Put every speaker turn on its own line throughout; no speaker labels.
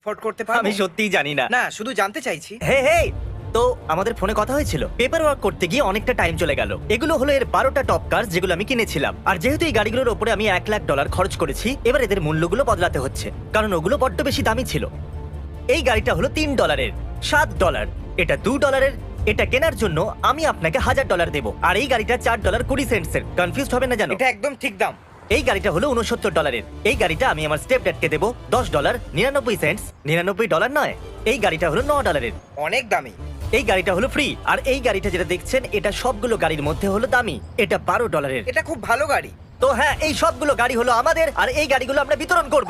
Afford করতে পারবো?
আমি সত্যিই জানি না।
না, শুধু জানতে চাইছি।
হে হে, তো আমাদের ফোনে কথা হয়েছিল, পেপার ওয়ার্ক করতে গিয়ে অনেকটা টাইম চলে গেল। এগুলো হলো এর 12টা টপ কার যেগুলো আমি কিনেছিলাম। আর যেহেতু এই গাড়িগুলোর উপরে আমি $1,00,000 খরচ করেছি, এবার এদের মূল্যগুলো বদলাতে হচ্ছে, কারণ ওগুলো বড্ড বেশি দামি ছিল। এই গাড়িটা হলো $3, $7, এটা $2। এটা কেনার জন্য আমি আপনাকে $1,000 দেবো। আর এই গাড়িটা $4.20। কনফিউজড হবে না জানো।
এটা একদম ঠিক দাম।
এই গাড়িটা হলো $69। এই গাড়িটা আমি আমার স্টেপ ড্যাডকে দেবো $10.99। $99 নয়। এই গাড়িটা হলো $9।
অনেক দামি।
এই গাড়িটা হলো ফ্রি। আর এই গাড়িটা যেটা দেখছেন, এটা সবগুলো গাড়ির মধ্যে হলো দামি। এটা $12।
এটা খুব ভালো গাড়ি।
তো হ্যাঁ, এই সবগুলো গাড়ি হলো আমাদের, আর এই গাড়িগুলো আমরা বিতরণ করব।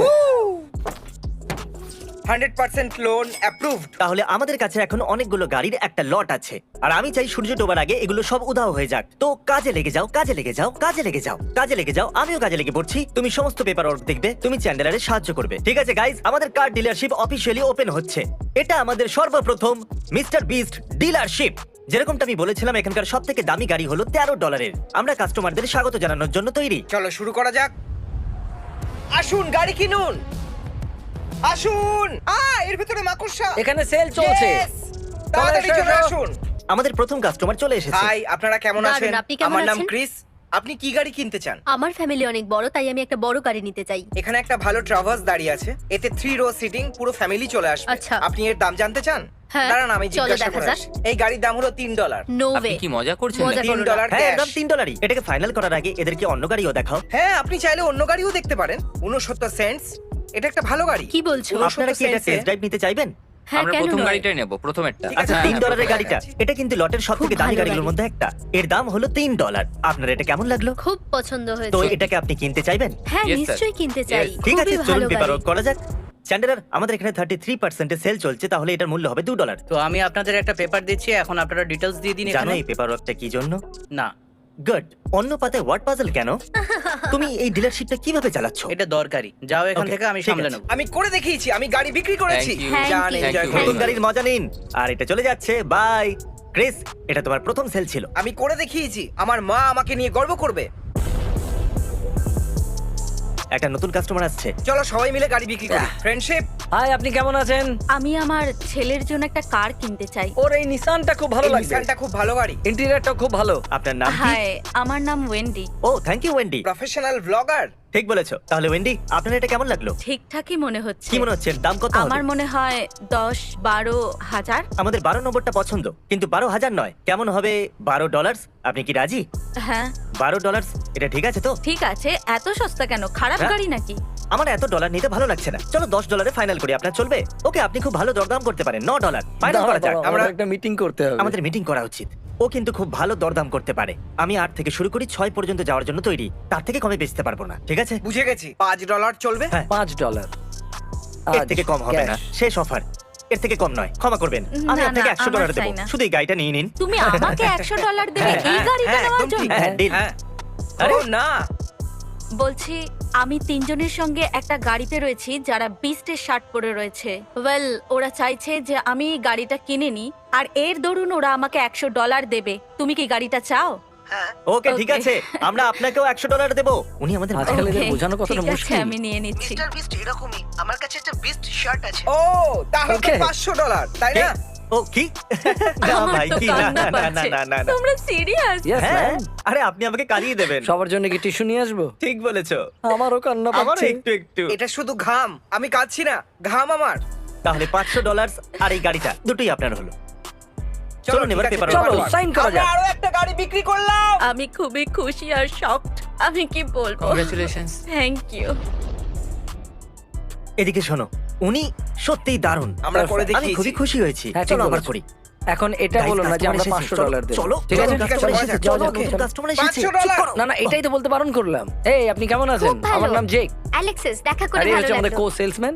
100% লোন অ্যাপ্রুভড।
তাহলে আমাদের কাছে এখন অনেকগুলো গাড়ির একটা লট আছে, আর আমি চাই সূর্য ডোবার আগে এগুলো সব উধাও হয়ে যাক। তো কাজে লেগে যাও, কাজে লেগে যাও, কাজে লেগে যাও, কাজে লেগে যাও। আমিও কাজে লেগে পড়ছি। তুমি সমস্ত পেপার ওয়ার্ক দেখবে, তুমি চ্যান্ডেলারের সাহায্য করবে। ঠিক আছে গাইজ, আমাদের কার ডিলারশিপ অফিসিয়ালি ওপেন হচ্ছে। এটা আমাদের সর্বপ্রথম মিস্টার বিস্ট ডিলারশিপ। যেরকমটা আমি বলেছিলাম, এখানকার সব থেকে দামি গাড়ি হলো $13। আমরা কাস্টমারদের স্বাগত জানানোর জন্য তৈরি।
চলো শুরু করা যাক। আসুন গাড়ি কিনুন, আসুন। এর ভিতরে মাকড়সা।
এখানে সেল চলছে।
Yes! তাড়াতাড়ি চলে আসুন।
আমাদের প্রথম কাস্টমার চলে এসেছে।
হাই, আপনারা কেমন
দারুণ,
আছেন?
আপনি কেমন
আমার নাম
আছেন?
ক্রিস। আপনি কি গাড়ি কিনতে চান?
আমার ফ্যামিলি অনেক বড়, তাই আমি একটা বড় গাড়ি নিতে চাই।
এখানে একটা ভালো ট্রাভার্স দাঁড়িয়ে আছে, এতে 3 রো সিটিং, পুরো ফ্যামিলি চলে আসবে।
আচ্ছা।
আপনি এর দাম জানতে চান?
হ্যাঁ,
দাঁড়ান আমি
চলো
জিজ্ঞাসা
দেখা
করে
যাক।
আসি। এই গাড়ির দাম হলো $3।
নো
আপনি
ওয়ে।
কি মজা করছেন?
মজা করুন না।
$3
হ্যাঁ,
ক্যাশ।
একদম $3। এটাকে ফাইনাল করার আগে এদেরকে অন্য গাড়িও দেখাও।
হ্যাঁ, আপনি চাইলে অন্য গাড়িও দেখতে পারেন। 69 সেন্টস। এটা একটা ভালো গাড়ি।
কি বলছো?
69
আপনারা কি এটা
সেন্টসে
টেস্ট ড্রাইভ নিতে চাইবেন?
হ্যাঁ,
আমরা
কেন
প্রথম
নয়?
গাড়িটাই নেব, প্রথমেরটা।
ঠিক
আচ্ছা,
হ্যাঁ,
$3
হ্যাঁ,
গাড়িটা,
ঠিক আছে।
এটা কিন্তু লটের সব থেকে
খুব
দামি
ভালো
গাড়িগুলোর
গাড়ি।
মধ্যে একটা। এর দাম হলো $3। আপনার এটা কেমন লাগলো?
খুব পছন্দ
তো
হয়েছে।
এটাকে আপনি কিনতে চাইবেন?
হ্যাঁ,
Yes, sir.
নিশ্চয়ই কিনতে চাই।
Yes.
ঠিক আছে,
খুবই
চলুন
ভালো
পেপার
গাড়ি।
করা যাক। চ্যান্ডেলার, আমাদের এখানে 33% সেল চলছে, তাহলে এটার মূল্য হবে $2।
তো আমি আপনাদের একটা পেপার দিচ্ছি, এখন আপনারা ডিটেলস দিয়ে দিন
জানো
এখানে।
এই পেপার ওয়ার্কটা কি জন্য?
না,
গুড। অন্য পাতায় ওয়ার্ড পাজল কেন? তুমি এই ডিলারশিপটা কিভাবে চালাচ্ছ?
এটা দরকারি। যাও এখান
Okay,
থেকে, আমি
ঠিক
সামলে
আছে।
নেব।
আমি করে দেখিয়েছি, আমি গাড়ি বিক্রি করেছি।
Thank you.
যান,
Thank you.
Enjoy
Thank you.
করুন।
নতুন গাড়ির মজা নিন। আর এটা চলে যাচ্ছে, বাই। ক্রিস, এটা তোমার প্রথম সেল ছিল।
আমি করে দেখিয়েছি, আমার মা আমাকে নিয়ে গর্ব করবে।
একটা নতুন কাস্টমার আসছে।
চলো সবাই মিলে গাড়ি বিক্রি করি। ফ্রেন্ডশিপ।
হাই, আপনি কেমন আছেন?
আমি আমার ছেলের জন্য একটা কার কিনতে চাই।
ওর এই নিসানটা খুব ভালো লাগছে।
নিসানটা খুব ভালো গাড়ি।
ইন্টেরিয়রটা খুব ভালো।
আপনার নাম কি?
হাই, আমার নাম Wendy.
Oh, thank you Wendy.
Professional blogger.
ঠিক বলেছো। তাহলে ওয়েন্ডি, আপনার এটা কেমন লাগলো?
ঠিকঠাকই মনে হচ্ছে।
কি মনে হচ্ছে, দাম কত হবে?
আমার মনে হয় 10-12 হাজার।
আমাদের 12 নম্বরটা পছন্দ, কিন্তু 12,000 নয়। কেমন হবে $12? আপনি কি রাজি?
হ্যাঁ,
$12 এটা ঠিক আছে তো?
ঠিক আছে। এত সস্তা কেন? খারাপ
হ্যাঁ।
গাড়ি নাকি?
আমার এত ডলার নিতে ভালো লাগছে না। চলো $10 ফাইনাল করি, আপনার চলবে? ওকে, আপনি খুব ভালো দরদাম করতে পারেন। $9 ফাইনাল করা যাক।
আমরা একটা মিটিং করতে হবে।
আমাদের মিটিং করা উচিত। ও কিন্তু খুব ভালো দরদাম করতে পারে। আমি 8 থেকে শুরু করি, 6 পর্যন্ত যাওয়ার জন্য তৈরি। তার থেকে কমে বেচতে পারবো না, ঠিক আছে?
বুঝে গেছি, $5 চলবে।
হ্যাঁ।
$5।
এর থেকে কম হবে না, শেষ অফার। এর থেকে কম নয়, ক্ষমা করবেন। আমি
না,
আপনাকে
না,
$100
আমার
দেবো,
চাই না।
শুধু এই গাড়িটা নিয়ে নিন।
তুমি আমাকে $100 দেবে এই গাড়িটা
হ্যাঁ,
নেওয়ার
একদম ঠিক।
জন্য?
হ্যাঁ, deal।
হ্যাঁ।
আরে,
ও না,
বলছি, আমি 3 জনের সঙ্গে একটা গাড়িতে রয়েছি যারা বিস্টের শার্ট পরে রয়েছে। ওয়েল, ওরা চাইছে যে আমি এই গাড়িটা কিনে নিই, আর এর দরুন ওরা আমাকে $100 দেবে। তুমি কি গাড়িটা চাও?
ওকে, ঠিক
Okay.
আছে, আমরা আপনাকেও $100 দেবো। উনি আমাদের
আজকাল এদের
Okay,
বোঝানো কতটা
ঠিক আছে,
মুশকিল।
আমি নিয়ে নিচ্ছি।
বিস্ট এরকমই আমার কাছে একটা বিস্ট শার্ট আছে।
ও তাহলে তো
Okay.
$500, তাই না?
ও কি? না
আমার
ভাই,
তো
কি? না
কান্না
না না না
পাচ্ছে।
না না না।
তোমরা সিরিয়াস?
Yes,
হ্যাঁ,
ma'am।
আরে আপনি আমাকে কাঁদিয়ে দেবেন।
সবার জন্য কি টিস্যু নিয়ে আসবো?
ঠিক বলেছো।
আমারও কান্না
আমার
পাচ্ছে।
একটু একটু।
এটা শুধু ঘাম, আমি কাঁদছি না, ঘাম আমার।
তাহলে $500 আর এই গাড়িটা দুটোই আপনার হলো। চলুন
ঠিক
এবার
আছে,
পেপার
চলো,
paperwork।
sign করা
আমরা
যাক।
আরো একটা গাড়ি বিক্রি করলাম।
আমি খুবই খুশি আর শকড। আমি কি বলবো?
কংগ্রাচুলেশনস।
Thank you.
এদিকে শোনো, উনি সত্যিই দারুণ।
আমরা করে
Perfect.
আমি
দেখিয়েছি।
খুবই খুশি হয়েছি।
হ্যাঁ, ঠিক
চলো আবার
বলেছো।
করি।
এখন এটা
Guys,
বলো না যে
customer
আমরা
এসেছে,
$500 দেবো।
চলো,
ঠিক আছে?
চলো, customer
চলো,
এসেছে,
চলো,
চলো,
okay.
customer এসেছে।
$500
চুপ করো।
না না, এটাই তো বলতে বারণ করলাম। এই, আপনি কেমন আছেন?
খুব ভালো।
আমার নাম জেক।
অ্যালেক্সিস, দেখা করে
আর এই
ভালো
হচ্ছে আমাদের
লাগলো।
Co salesman.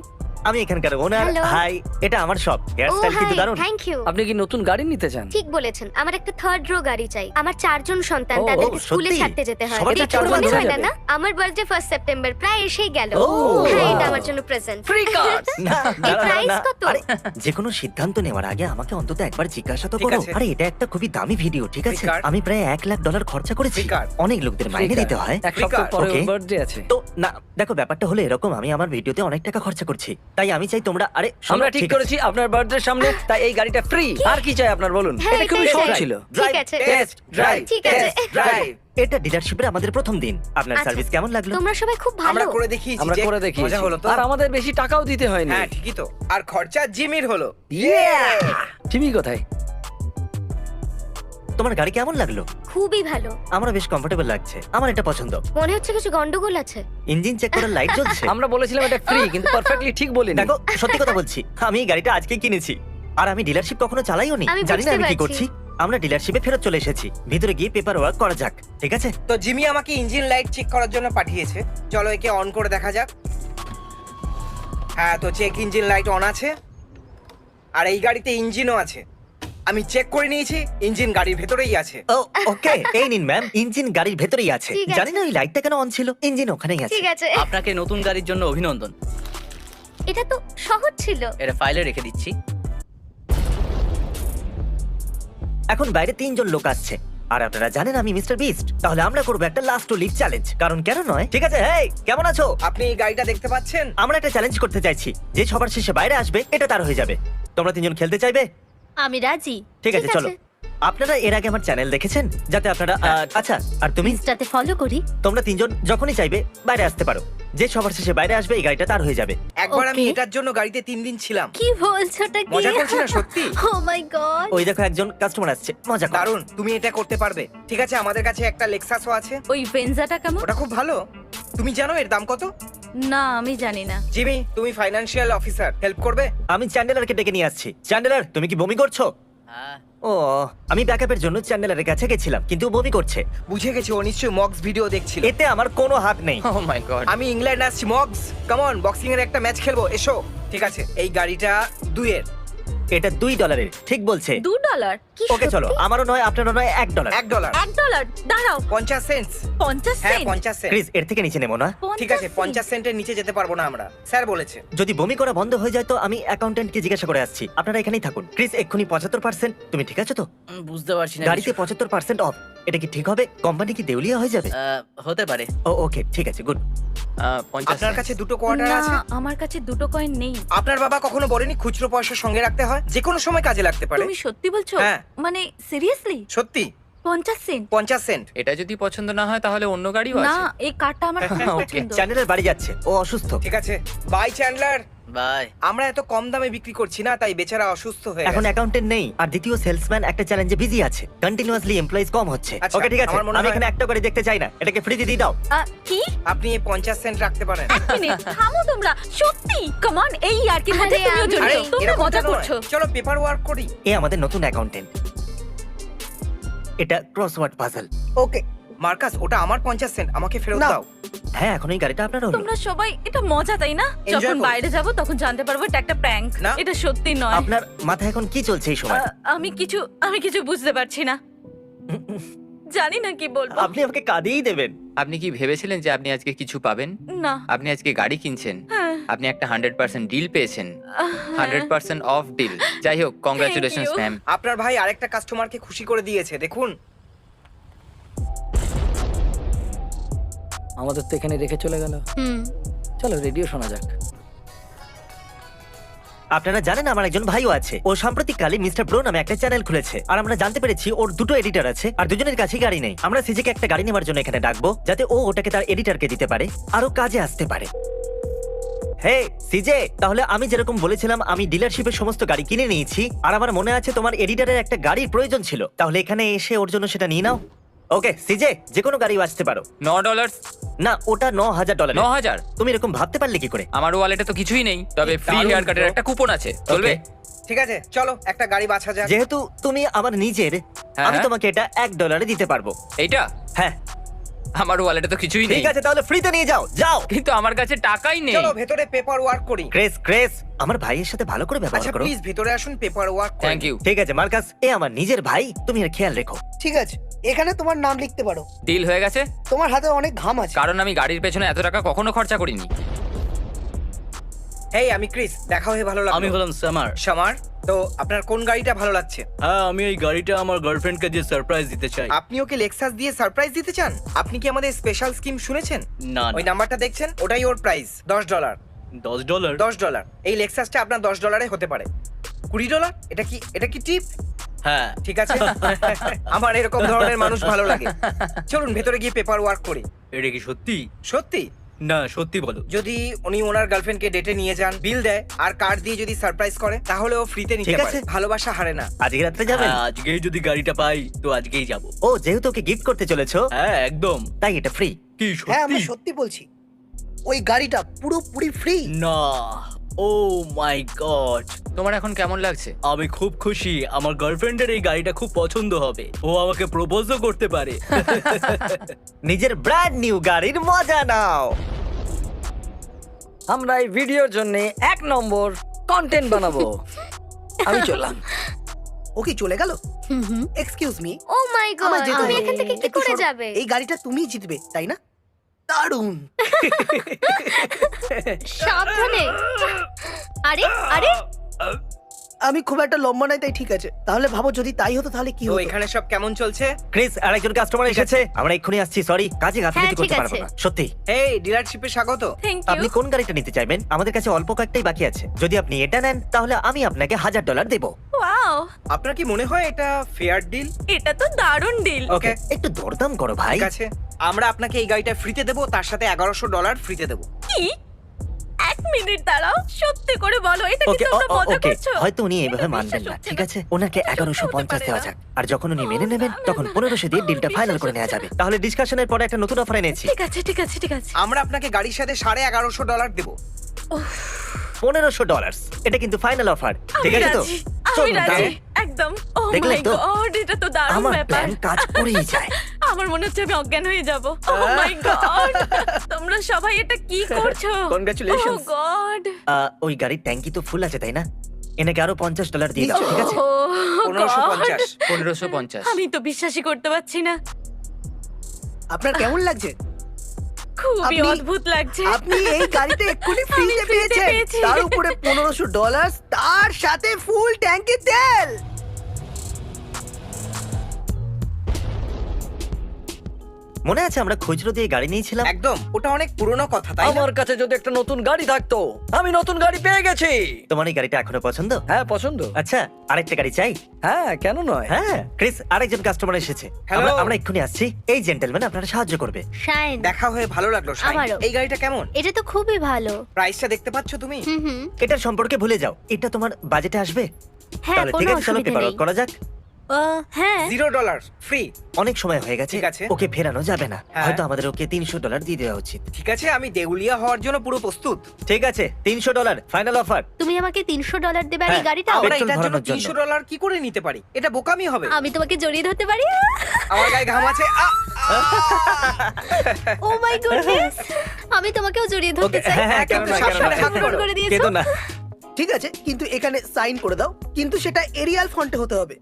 আমি এখানকার ওনার।
Hello.
হাই, এটা আমার শপ। হেয়ার
ও
স্টাইল কিন্তু
হাই,
দারুণ।
Thank you.
আপনি কি নতুন গাড়ি নিতে চান?
ঠিক বলেছেন, আমার একটা থার্ড রো গাড়ি চাই। আমার 4 জন সন্তান,
ও,
তাদেরকে স্কুলে
সত্যি?
ছাড়তে যেতে হয়।
সবার
দেখে
চার জন
মনে
হয়ে
হয় না
যাবে?
না? আমার বার্থডে 1 সেপ্টেম্বর প্রায় এসেই গেল।
ও,
হ্যাঁ,
wow.
এটা আমার জন্য প্রেজেন্ট।
ফ্রি কার।
না, দাঁড়াও,
price
না।
কত?
আরে, যেকোনো সিদ্ধান্ত নেওয়ার আগে আমাকে অন্তত একবার জিজ্ঞাসা তো
ঠিক
করো।
আছে।
আরে, এটা একটা খুবই দামি ভিডিও, ঠিক আছে?
Free card.
আমি প্রায় $1,00,000 খরচা করেছি।
Free card.
অনেক লোকদের মাইনে দিতে হয়।
এক সপ্তাহ
card.
পরে
Okay.
বার্থডে আছে।
তো না, দেখো, ব্যাপারটা হলো এরকম, আমি আমার ভিডিওতে অনেক টাকা খরচা করছি। তাই আমি চাই তোমরা আরে শোনো,
আমরা ঠিক
আছে।
করেছি আপনার বার্থডের সামনে, তাই এই গাড়িটা ফ্রি। আর কি চাই আপনার বলুন?
হ্যাঁ,
এটা খুবই
এটাই
সহজ
চাই।
ছিল।
ঠিক আছে
টেস্ট ড্রাইভ
ঠিক আছে।
ড্রাইভ
এটা ডিলারশিপের আমাদের প্রথম দিন। আপনার
আচ্ছা।
সার্ভিস কেমন লাগলো?
তোমরা সবাই খুব
আমরা
ভালো।
করে দেখিয়েছি
আমরা
যে
করে দেখি,
মজা হলো তো।
আর আমাদের বেশি টাকাও দিতে হয়নি।
হ্যাঁ ঠিকই তো। আর খরচা জিমির হলো।
টিভি কোথায়?
তোমার গাড়ি কেমন লাগলো?
খুবই ভালো।
আমার বেশ কমফোর্টেবল লাগছে, আমার এটা পছন্দ।
মনে হচ্ছে কিছু গন্ডগোল আছে।
ইঞ্জিন চেক করার লাইট জ্বলছে।
আমরা বলেছিলাম এটা ফ্রি, কিন্তু পারফেক্টলি ঠিক বলিনি।
দেখো সত্যি কথা বলছি, আমি এই গাড়িটা আজকে কিনেছি আর আমি ডিলারশিপ কখনো চালাইও নি।
আমি
জানি না
বুঝতে
আমি কি
পারছি।
করছি। আমরা ডিলারশিপে ফেরত চলে এসেছি, ভিতরে গিয়ে পেপার ওয়ার্ক করা যাক, ঠিক আছে?
তো জিমি আমাকে ইঞ্জিন লাইট চেক করার জন্য পাঠিয়েছে। চলো একে অন করে দেখা যাক। হ্যাঁ তো চেক ইঞ্জিন লাইট অন আছে আর এই গাড়িতে ইঞ্জিনও আছে। আমি চেক করে নিয়েছি, ইঞ্জিন গাড়ির ভেতরেই আছে।
ও ওকে, এই নিন ম্যাম, ইঞ্জিন গাড়ির ভেতরেই আছে।
ঠিক আছে।
জানি না ওই লাইটটা কেন অন ছিল, ইঞ্জিন ওখানেই আছে।
ঠিক আছে।
আপনাকে নতুন গাড়ির জন্য অভিনন্দন।
এটা তো সহজ ছিল।
এটা ফাইলে রেখে দিচ্ছি।
এখন বাইরে 3 জন লোক আসছে আর আপনারা জানেন আমি মিস্টার বিস্ট, তাহলে আমরা করবো একটা লাস্ট টু লিভ চ্যালেঞ্জ। কারণ কেন নয়? ঠিক আছে, হেই কেমন আছো?
আপনি এই গাড়িটা দেখতে পাচ্ছেন?
আমরা একটা চ্যালেঞ্জ করতে চাইছি, যে সবার শেষে বাইরে আসবে এটা তার হয়ে যাবে। তোমরা 3 জন খেলতে চাইবে?
আমি রাজি।
ঠিক আছে,
ঠিক
চলো।
আছে।
আপনারা এর আগে আমার চ্যানেল দেখেছেন, যাতে আপনারা আচ্ছা, আর তুমি?
ইনস্টাতে ফলো করি।
তোমরা 3 জন যখনই চাইবে বাইরে আসতে পারো। যে সবার শেষে বাইরে আসবে এই গাড়িটা তার হয়ে যাবে।
একবার আমি
Okay.
এটার জন্য গাড়িতে 3 দিন ছিলাম।
কি বলছোটা কি?
মজা করছি না সত্যি?
ও মাই গড।
ওই দেখো একজন কাস্টমার আসছে, মজা করো।
দারুণ, তুমি এটা করতে পারবে। ঠিক আছে, আমাদের কাছে একটা লেক্সাসও আছে।
ওই ভেনজাটা কেমন?
ওটা খুব ভালো। তুমি জানো এর দাম কত?
না আমি জানি না।
জিমি, তুমি ফাইন্যান্সিয়াল অফিসার, হেল্প করবে?
আমি চ্যান্ডেলারকে ডেকে নিয়ে আসছি। চ্যান্ডেলার, তুমি কি বমি করছো?
হ্যাঁ।
ও, আমি ব্যাকআপের জন্য চ্যান্ডেলারের কাছে গেছিলাম, কিন্তু ও বমি করছে।
বুঝে গেছি, ও নিশ্চয়ই মক্স ভিডিও দেখছিল।
এতে আমার কোনো হাত নেই।
ও মাই গড।
আমি ইংল্যান্ড আসছি মক্স। কাম অন, বক্সিং এর একটা ম্যাচ খেলবো, এসো। ঠিক আছে, এই গাড়িটা 2 এর।
এটা $2, ঠিক বলছে।
$2? কি
ওকে চলো,
সত্যি?
আমারও নয় আপনারও নয়, $1।
$1।
$1? দাঁড়াও।
50 সেন্টস।
50
হ্যাঁ
সেন্ট?
50 সেন্ট।
প্লিজ এর থেকে নিচে নেবো না।
ঠিক আছে, 50 সেন্টের নিচে যেতে পারবো না আমরা, স্যার বলেছে।
যদি বমি করা বন্ধ হয়ে যায় তো আমি অ্যাকাউন্টেন্টকে জিজ্ঞাসা করে আসছি। আপনারা এখানেই থাকুন। ক্রিস, এক্ষুনি 75%। তুমি ঠিক আছো তো?
বুঝতে পারছি না
গাড়িতে
কিছু।
75% অফ। এটা কি ঠিক হবে? কোম্পানি কি দেউলিয়া হয়ে যাবে?
হতে পারে।
ও ওকে, ঠিক আছে, গুড।
50
আপনার কাছে 2 কোয়ার্টার
না
আছে?
আমার কাছে 2 কয়েন নেই।
আপনার বাবা কখনো বলেনি খুচরো পয়সা সঙ্গে রাখতে হয়, যে কোনো সময় কাজে লাগতে পারে?
তুমি সত্যি বলছো?
হ্যাঁ।
মানে সিরিয়াসলি?
সত্যি
50 সেন্ট?
50 সেন্ট।
এটা যদি পছন্দ না হয় তাহলে অন্য গাড়িও
না
আছে।
এই কারটা আমার খুব
Okay,
পছন্দ।
চ্যান্ডেলার বাড়ি যাচ্ছে, ও অসুস্থ।
ঠিক আছে, বাই চ্যান্ডলার।
বাই।
আমরা এত কম দামে বিক্রি করছি না, তাই বেচারা অসুস্থ হয়ে
এখন
গেছে।
অ্যাকাউন্টেন্ট নেই আর দ্বিতীয় সেলসম্যান একটা চ্যালেঞ্জে বিজি আছে। কন্টিনিউয়াসলি এমপ্লয়িজ কম হচ্ছে।
আচ্ছা,
ওকে ঠিক আছে,
আমার মনে
আমি
হয়-
এখানে একটা করে দেখতে চাই না, এটাকে ফ্রি দিয়ে দাও।
কি?
আপনি এই 50 সেন্ট রাখতে পারেন।
এক মিনিট থামো তোমরা। সত্যি? কাম অন, এই আর কি মধ্যে
আরে,
তুমিও
আমি-
জড়িত।
আরে,
তোমরা
এরকম
মজা
কেন হয়?
করছো।
চলো পেপার ওয়ার্ক করি।
এ আমাদের নতুন অ্যাকাউন্টেন্ট। এটা ক্রসওয়ার্ড পাজল।
ওকে মার্কাস, ওটা আমার 50 সেন্ট, আমাকে ফেরত
না।
দাও।
হ্যাঁ, এখন এই গাড়িটা আপনার হলো।
তোমরা সবাই এটা মজা তাই না?
Enjoy
যখন
করো।
বাইরে যাব তখন জানতে পারবো এটা একটা প্র্যাঙ্ক।
না।
এটা সত্যি নয়।
আপনার মাথায় এখন কি চলছে এই সময়?
আমি কিছু বুঝতে পারছি না। জানি না কি বলবো।
আপনি আমাকে কাঁদিয়েই দেবেন।
আপনি কি ভেবেছিলেন যে আপনি আজকে কিছু পাবেন?
না।
আপনি আজকে গাড়ি কিনছেন,
হ্যাঁ।
আপনি একটা 100% ডিল পেয়েছেন।
হ্যাঁ।
100% অফ ডিল। যাই হোক, কংগ্রাচুলেশনস
you.
ম্যাম।
আপনার ভাই আরেকটা কাস্টমারকে খুশি করে দিয়েছে, দেখুন।
আমাদের তো এখানে রেখে চলে গেল।
হুম।
চলো রেডিও শোনা যাক।
আপনারা জানেন আমার একজন ভাইও আছে। ও সাম্প্রতিককালে মিস্টার ব্রো নামে একটা চ্যানেল খুলেছে আর আমরা জানতে পেরেছি ওর 2টো এডিটর আছে আর দুজনের কাছেই গাড়ি নেই। আমরা সিজেকে একটা গাড়ি নেওয়ার জন্য এখানে ডাকবো, যাতে ও ওটাকে তার এডিটরকে দিতে পারে আরো কাজে আসতে পারে। হে সিজে, তাহলে আমি যেরকম বলেছিলাম আমি ডিলারশিপের সমস্ত গাড়ি কিনে নিয়েছি আর আমার মনে আছে তোমার এডিটরের একটা গাড়ির প্রয়োজন ছিল, তাহলে এখানে এসে ওর জন্য সেটা নিয়ে নাও। ওকে সিজে, যে কোনো গাড়ি আসতে পারো।
$9?
না, ওটা $9,000।
9,000?
তুমি এরকম ভাবতে পারলে কি করে?
আমার ওয়ালেটে তো কিছুই নেই, তবে ফ্রি
দারুণ
হেয়ার কাটের
তো।
একটা কুপন আছে, চলবে?
ঠিক আছে, চলো একটা গাড়ি বাছা যাক।
যেহেতু তুমি আমার নিজের,
হ্যাঁ,
আমি
হ্যাঁ।
তোমাকে এটা $1 দিতে পারবো।
এইটা?
হ্যাঁ
আমার ওয়ালেটে তো কিছুই নেই।
ঠিক আছে, তাহলে ফ্রিতে নিয়ে যাও, যাও।
কিন্তু আমার কাছে টাকাই নেই।
চলো ভেতরে পেপার ওয়ার্ক করি।
ক্রেস ক্রেস, আমার ভাইয়ের সাথে ভালো করে ব্যবহার
আচ্ছা
করো।
প্লিজ ভেতরে আসুন, পেপার ওয়ার্ক করি।
Thank you.
ঠিক আছে মার্কাস, এ আমার নিজের ভাই, তুমি এর খেয়াল রেখো।
ঠিক আছে, এখানে তোমার নাম লিখতে পারো।
ডিল হয়ে গেছে,
তোমার হাতে অনেক ঘাম আছে।
কারণ আমি গাড়ির পেছনে এত টাকা কখনো খরচা করিনি।
হেই, আমি ক্রিস, দেখা হয়ে ভালো লাগলো।
আমি হলাম সামার।
সামার, তো আপনার কোন গাড়িটা ভালো লাগছে?
হ্যাঁ, আমি এই গাড়িটা আমার গার্লফ্রেন্ডকে দিয়ে সারপ্রাইজ দিতে চাই।
আপনি ওকে লেক্সাস দিয়ে সারপ্রাইজ দিতে চান? আপনি কি আমাদের স্পেশাল স্কিম শুনেছেন?
না
ওই নাম্বারটা দেখছেন, ওটাই ওর প্রাইস $10।
$10
$10। এই লেক্সাসটা আপনার $10 হতে পারে। $20? এটা কি টিপ?
হ্যাঁ
ঠিক আছে। আমার এরকম ধরনের মানুষ ভালো লাগে। চলুন ভেতরে গিয়ে পেপার ওয়ার্ক করি।
এটা কি সত্যি?
সত্যি?
না সত্যি বলো।
যদি উনি ওনার গার্লফ্রেন্ডকে ডেটে নিয়ে যান, বিল দেয় আর কার্ড দিয়ে যদি সারপ্রাইজ করে, তাহলে ও ফ্রিতে নিতে
ঠিক
পারে।
আছে।
ভালোবাসা হারে না।
আজকে রাত্রে যাবেন?
হ্যাঁ, আজকেই যদি গাড়িটা পাই তো আজকেই যাব।
ও যেহেতু ওকে গিফট করতে চলেছো,
হ্যাঁ একদম।
তাই এটা ফ্রি।
কি
হ্যাঁ আমি
সত্যি?
সত্যি বলছি, ওই গাড়িটা পুরোপুরি ফ্রি।
না, ও মাই গড,
তোমার এখন কেমন লাগছে?
আমি খুব খুশি। আমার গার্লফ্রেন্ডের এই গাড়িটা খুব পছন্দ হবে। ও আমাকে প্রপোজও করতে পারে।
নিজের ব্র্যান্ড নিউ গাড়ির মজা নাও।
আমরা এই ভিডিওর জন্য 1 নম্বর কন্টেন্ট বানাবো। আমি চললাম।
ও কি চলে গেল? Excuse me,
O my god,
আমার যেতে
তুমি
হবে।
এখান থেকে কি
একটু
করে
সরো।
যাবে?
এই গাড়িটা তুমিই জিতবে, তাই না? দারুণ।
সাবধানে। আরে আরে,
আমি খুব একটা লম্বা নাই, তাই ঠিক আছে। তাহলে ভাবো যদি তাই হতো তাহলে কি
তো
হতো?
এখানে সব কেমন চলছে?
ক্রিস, আরেকজন কাস্টমার এসেছে। আমরা এক্ষুনি আসছি। সরি, কাজে গাফিলতি
হ্যাঁ,
করতে
ঠিক
পারবো
আছে।
না। সত্যি।
এই ডিলারশিপে স্বাগত।
থ্যাংক
আপনি
ইউ।
কোন গাড়িটা নিতে চাইবেন? আমাদের কাছে অল্প কয়েকটাই বাকি আছে। যদি আপনি এটা নেন তাহলে আমি আপনাকে $1000 দেবো।
ওয়াও,
আপনার কি মনে হয় এটা ফেয়ার ডিল?
এটা তো দারুণ ডিল।
ওকে,
একটু দরদাম করো ভাই।
ঠিক আছে। আমরা আপনাকে এই গাড়িটা ফ্রিতে দেবো, তার সাথে $1100 ফ্রিতে দেবো।
কি? 1 মিনিট দাঁড়াও, সত্যি করে বলো, এটা কি
ওকে
তোমরা মজা
ওকে,
করছো?
হয়তো উনি এইভাবে
এটা
মানবেন
বিশ্বাস
না।
হচ্ছে
ঠিক
না।
আছে, ওনাকে
এটা হতে
1150 দেওয়া
পারে
যাক।
না।
আর যখন উনি মেনে নেবেন তখন 1500 দিয়ে ডিলটা ফাইনাল করে নেওয়া যাবে। তাহলে ডিসকাশনের পরে একটা নতুন অফার এনেছি।
ঠিক আছে ঠিক আছে ঠিক আছে।
আমরা আপনাকে গাড়ির সাথে $1150 দেবো।
$1500। এটা কিন্তু ফাইনাল অফার। ঠিক আছে তো?
আমি
চলুন,
রাজি,
তাহলে।
একদম। ও
দেখলেন
মাই
তো?
গড, এটা তো দারুণ
আমার
ব্যাপার।
প্ল্যান কাজ করেই যায়।
আমার মনে হচ্ছে আমি অজ্ঞান হয়ে যাব। ও মাই গড, তোমরা সবাই এটা কি করছো?
Congratulations.
ও গড।
ওই গাড়ির ট্যাঙ্কি তো ফুল আছে, তাই না? এনাকে আরো $50 দিয়ে দাও, ঠিক আছে?
ও
1550।
1550।
আমি তো বিশ্বাসই করতে পারছি না।
আপনার কেমন লাগছে?
খুবই
আপনি-
অদ্ভুত লাগছে।
আপনি এই গাড়িটা এক্ষুনি ফ্রিতে
আমি ফ্রিতে
পেয়েছেন,
পেয়েছি।
তার উপরে $1500, তার সাথে ফুল ট্যাঙ্কি তেল।
মনে আছে আমরা খুচরো দিয়ে গাড়ি নিয়েছিলাম?
একদম, ওটা অনেক পুরনো কথা, তাই না?
আমার কাছে যদি একটা নতুন গাড়ি থাকতো, আমি নতুন গাড়ি পেয়ে গেছি।
তোমার এই গাড়িটা এখনো পছন্দ?
হ্যাঁ পছন্দ।
আচ্ছা, আরেকটা গাড়ি চাই?
হ্যাঁ কেন নয়।
হ্যাঁ, ক্রিস, আরেকজন কাস্টমার এসেছে।
Hello.
আমরা এক্ষুনি আসছি। এই জেন্টলম্যান আপনারা সাহায্য করবে।
শাইন,
দেখা হয়ে ভালো লাগলো শাইন।
আমারও।
এই গাড়িটা কেমন?
এটা তো খুবই ভালো।
প্রাইসটা দেখতে পাচ্ছ তুমি?
হুম,
এটার সম্পর্কে ভুলে যাও। এটা তোমার বাজেটে আসবে?
হ্যাঁ
তাহলে ঠিক
কোনো
আছে, চলো
অসুবিধা
পেপার
নেই।
করা যাক।
হ্যাঁ,
$0 ফ্রি।
অনেক সময় হয়ে গেছে,
ঠিক আছে।
ওকে ফেরানো যাবে না।
হ্যাঁ।
হয়তো আমাদের ওকে $300 দিয়ে দেওয়া উচিত।
ঠিক আছে, আমি দেউলিয়া হওয়ার জন্য পুরো প্রস্তুত।
ঠিক আছে, $300 ফাইনাল অফার।
তুমি আমাকে $300 দেবে আর এই
হ্যাঁ,
গাড়িটা?
আমরা-
আমরা
পেট্রোল
এটার জন্য
ভরানোর জন্য।
$300 কি করে নিতে পারি? এটা বোকামি হবে।
আমি তোমাকে জড়িয়ে ধরতে পারি?
আমার গায়ে ঘাম আছে।
ও মাই গডনেস, আমি তোমাকেও জড়িয়ে ধরতে চাই।
হ্যাঁ, কেন না, কেন না,
হাত
পূরণ
করো।
করে দিয়েছো।
কেঁদো না।
ঠিক আছে, কিন্তু এখানে সাইন করে দাও, কিন্তু সেটা এরিয়াল ফন্টে হতে হবে।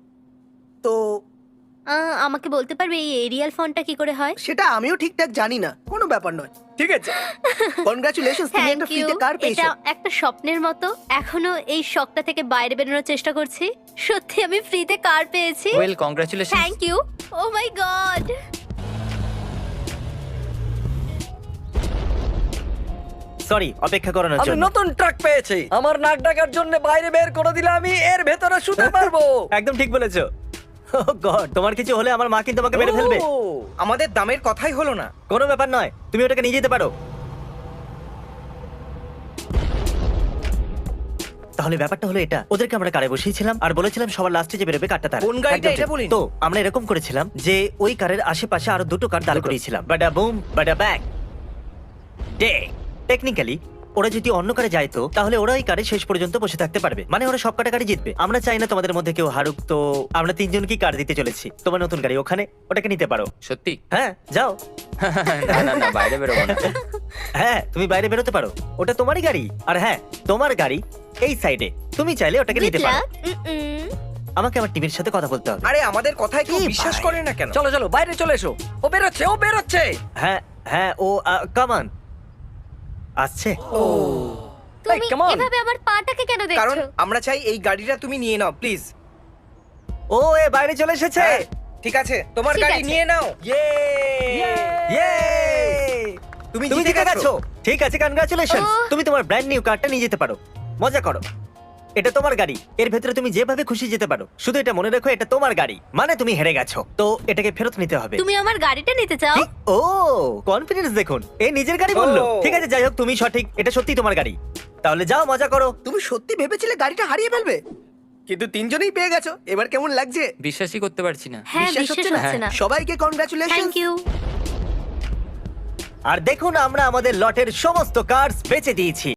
তো
আমাকে বলতে পারবে এই এরিয়াল ফন্টটা কি করে হয়?
সেটা আমিও ঠিকঠাক জানি না, কোনো ব্যাপার নয়। ঠিক আছে, কনগ্রাচুলেশনস, তুমি একটা
থ্যাংক ইউ।
ফ্রিতে কার
এটা
পেয়েছো।
একটা স্বপ্নের মতো। এখনো এই শখটা থেকে বাইরে বেরোনোর চেষ্টা করছি। সত্যি আমি ফ্রিতে কার পেয়েছি।
Well, congratulation.
Thank you. Oh my god.
Sorry, অপেক্ষা করানোর
আমি
জন্য।
নতুন ট্রাক পেয়েছি। আমার নাক ডাকার জন্য বাইরে বের করে দিলে আমি এর ভেতরে শুতে পারবো।
একদম ঠিক বলেছো। ও গড, তোমার কিছু হলে আমার মা কিন্তু আমাকে মেরে ফেলবে।
ও,
আমাদের দামের কথাই হলো না।
কোনো ব্যাপার নয়, তুমি ওটাকে নিয়ে যেতে পারো। তাহলে ব্যাপারটা হলো এটা, ওদেরকে আমরা কারে বসিয়েছিলাম আর বলেছিলাম সবার লাস্টে যে বেরোবে কারটা তার।
কোন গাড়িটা
একদম
এটা
ঠিক।
বলিনি।
তো আমরা এরকম করেছিলাম যে ওই কারের আশেপাশে আরো দুটো কার দাঁড় করিয়েছিলাম। বাডা বুম বাডা ব্যাং ডে। টেকনিক্যালি ওরা যদি অন্য কারে যায় তো তাহলে ওরা এই কারে শেষ পর্যন্ত বসে থাকতে পারবে, মানে ওরা সব কারে জিতবে। আমরা চাই না তোমাদের মধ্যে কেউ হারুক, তো আমরা তিনজনকে কার দিতে চলেছি। তোমার নতুন গাড়ি ওখানে, ওটাকে নিতে পারো।
সত্যি?
হ্যাঁ, যাও।
না না না, বাইরে বেরোবো না।
হ্যাঁ, তুমি বাইরে বেরোতে পারো, ওটা তোমারই গাড়ি। আর হ্যাঁ, তোমার গাড়ি এই সাইডে, তুমি চাইলে ওটাকে
Good
নিতে পারো।
luck.
আমাকে আমার টিমের সাথে কথা বলতে হবে।
আরে আমাদের কথায় কেউ
কি
বিশ্বাস
ভাই?
করে না কেন?
চলো চলো বাইরে চলে এসো। ও বেরোচ্ছে, ও বেরোচ্ছে।
হ্যাঁ হ্যাঁ, ও কামান আসছে।
তুমি
come on.
এভাবে আমার পাটাকে কেন
কারণ
দেখছো?
আমরা চাই এই গাড়িটা তুমি নিয়ে নাও প্লিজ।
ও এ বাইরে চলে এসেছে।
ঠিক আছে, তোমার
ঠিক
গাড়ি
আছে।
নিয়ে নাও।
ইয়ে! তুমি জিতে গেছো। ঠিক আছে, কনগ্রাচুলেশন।
ওহ।
তুমি তোমার ব্র্যান্ড নিউ কারটা নিয়ে যেতে পারো। মজা করো। এটা তোমার গাড়ি, এর ভেতরে তুমি যেভাবে খুশি যেতে পারো। শুধু এটা মনে রাখো, এটা তোমার গাড়ি, মানে তুমি হেরে গেছো, তো এটাকে ফেরত নিতে হবে।
তুমি আমার গাড়িটা নিতে চাও?
কি? ও, কনফিডেন্স দেখুন, এ নিজের গাড়ি বললো।
ও।
ঠিক আছে, যাই হোক, তুমি সঠিক, এটা সত্যি তোমার গাড়ি। তাহলে যাও, মজা করো।
তুমি সত্যি ভেবেছিলে গাড়িটা হারিয়ে ফেলবে, কিন্তু তিনজনেই পেয়ে গেছো। এবার কেমন লাগছে?
বিশ্বাসই করতে পারছি না।
হ্যাঁ, বিশ্বাস হচ্ছে না।
সবাইকে কনগ্রাচুলেশন।
Thank you.
আর দেখুন, আমরা আমাদের লটের সমস্ত কার্স বেচে দিয়েছি।